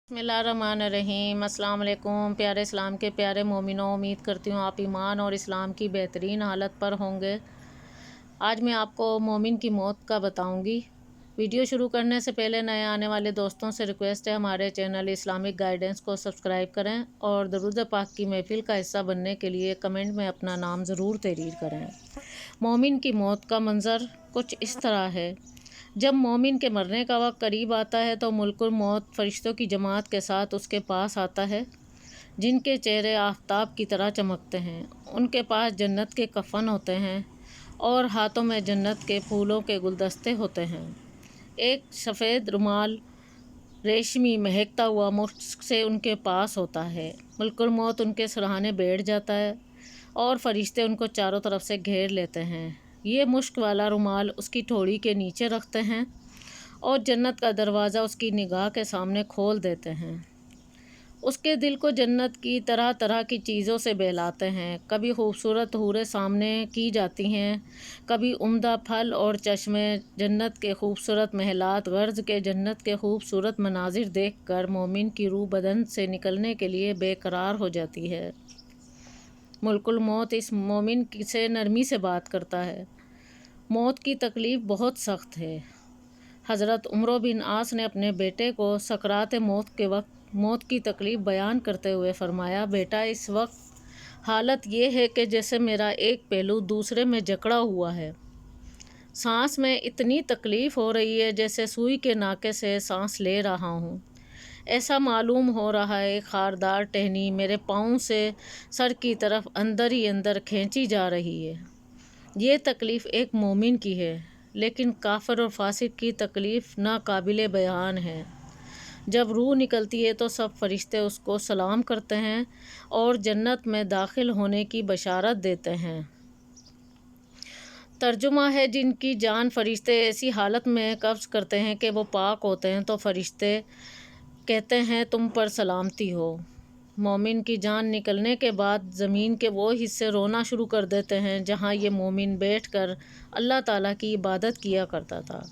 बिस्मिल्लाहिर्रहमानिर्रहीम। अस्सलाम वालेकुम प्यारे इस्लाम के प्यारे मोमिनों, उम्मीद करती हूँ आप ईमान और इस्लाम की बेहतरीन हालत पर होंगे। आज मैं आपको मोमिन की मौत का बताऊँगी। वीडियो शुरू करने से पहले नए आने वाले दोस्तों से रिक्वेस्ट है हमारे चैनल इस्लामिक गाइडेंस को सब्सक्राइब करें और दरूद पाक की महफिल का हिस्सा बनने के लिए कमेंट में अपना नाम ज़रूर तहरीर करें। मोमिन की मौत का मंज़र कुछ इस तरह है। जब मोमिन के मरने का वक्त करीब आता है तो मुल्कुल मौत फरिश्तों की जमात के साथ उसके पास आता है, जिनके चेहरे आफताब की तरह चमकते हैं। उनके पास जन्नत के कफ़न होते हैं और हाथों में जन्नत के फूलों के गुलदस्ते होते हैं। एक सफ़ेद रुमाल रेशमी महकता हुआ मुश्क से उनके पास होता है। मुल्कुल मौत उनके सराहने बैठ जाता है और फरिश्ते उनको चारों तरफ से घेर लेते हैं। ये मुश्क वाला रुमाल उसकी ठोड़ी के नीचे रखते हैं और जन्नत का दरवाज़ा उसकी निगाह के सामने खोल देते हैं। उसके दिल को जन्नत की तरह तरह की चीज़ों से बहलाते हैं। कभी खूबसूरत हूरें सामने की जाती हैं, कभी उम्दा फल और चश्मे। जन्नत के खूबसूरत महलात गर्ज के जन्नत के खूबसूरत मनाजिर देखकर मोमिन की रूह बदन से निकलने के लिए बेकरार हो जाती है। मुल्कुल मौत इस मोमिन से नरमी से बात करता है। मौत की तकलीफ़ बहुत सख्त है। हज़रत उमर बिन आस ने अपने बेटे को सकरात मौत के वक्त मौत की तकलीफ़ बयान करते हुए फ़रमाया, बेटा इस वक्त हालत ये है कि जैसे मेरा एक पहलू दूसरे में जकड़ा हुआ है। सांस में इतनी तकलीफ़ हो रही है जैसे सुई के नाके से सांस ले रहा हूँ। ऐसा मालूम हो रहा है खारदार टहनी मेरे पाँव से सर की तरफ अंदर ही अंदर खींची जा रही है। ये तकलीफ़ एक मोमिन की है, लेकिन काफिर और फासिक की तकलीफ़ नाकाबिले बयान है। जब रूह निकलती है तो सब फरिश्ते उसको सलाम करते हैं और जन्नत में दाखिल होने की बशारत देते हैं। तर्जुमा है, जिनकी जान फरिश्ते ऐसी हालत में कब्ज़ करते हैं कि वो पाक होते हैं तो फरिश्ते कहते हैं तुम पर सलामती हो। मोमिन की जान निकलने के बाद ज़मीन के वो हिस्से रोना शुरू कर देते हैं जहाँ ये मोमिन बैठकर अल्लाह ताला की इबादत किया करता था,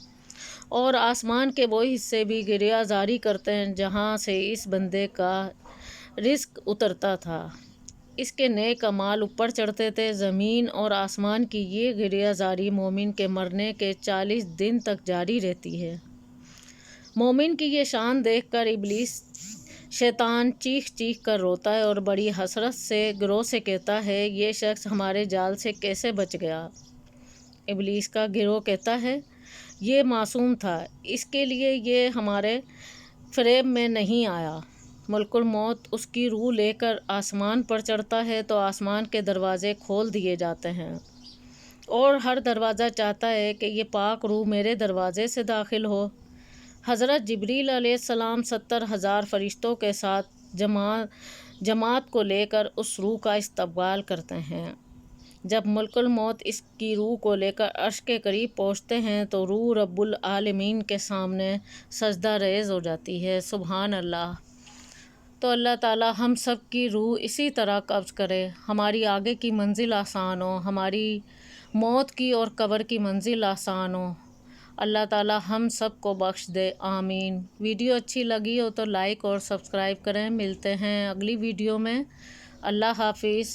और आसमान के वो हिस्से भी गिरियाज़ारी करते हैं जहाँ से इस बंदे का रिज़्क़ उतरता था। इसके नेक अमाल ऊपर चढ़ते थे। ज़मीन और आसमान की ये गिरियाज़ारी मोमिन के मरने के 40 दिन तक जारी रहती है। मोमिन की ये शान देखकर इब्लीस शैतान चीख चीख कर रोता है और बड़ी हसरत से गिरोह से कहता है, ये शख्स हमारे जाल से कैसे बच गया। इब्लीस का गिरोह कहता है, ये मासूम था, इसके लिए ये हमारे फ़रेब में नहीं आया। मुल्कुल मौत उसकी रूह लेकर आसमान पर चढ़ता है तो आसमान के दरवाज़े खोल दिए जाते हैं और हर दरवाज़ा चाहता है कि ये पाक रूह मेरे दरवाज़े से दाखिल हो। हज़रत जिब्रील अलैहिस्सलाम 70,000 फरिश्तों के साथ जमात को लेकर उस रूह का इस्तकबाल करते हैं। जब मुल्कुल मौत इसकी रूह को लेकर अर्श के करीब पहुँचते हैं तो रूह रब्बुल आलमीन के सामने सजदा रेज़ हो जाती है। सुभान अल्लाह। तो अल्लाह ताला हम सब की रूह इसी तरह कब्ज़ करे, हमारी आगे की मंजिल आसान हो, हमारी मौत की और कब्र की मंजिल आसान हो। अल्लाह ताला हम सब को बख्श दे, आमीन। वीडियो अच्छी लगी हो तो लाइक और सब्सक्राइब करें। मिलते हैं अगली वीडियो में। अल्लाह हाफिज़।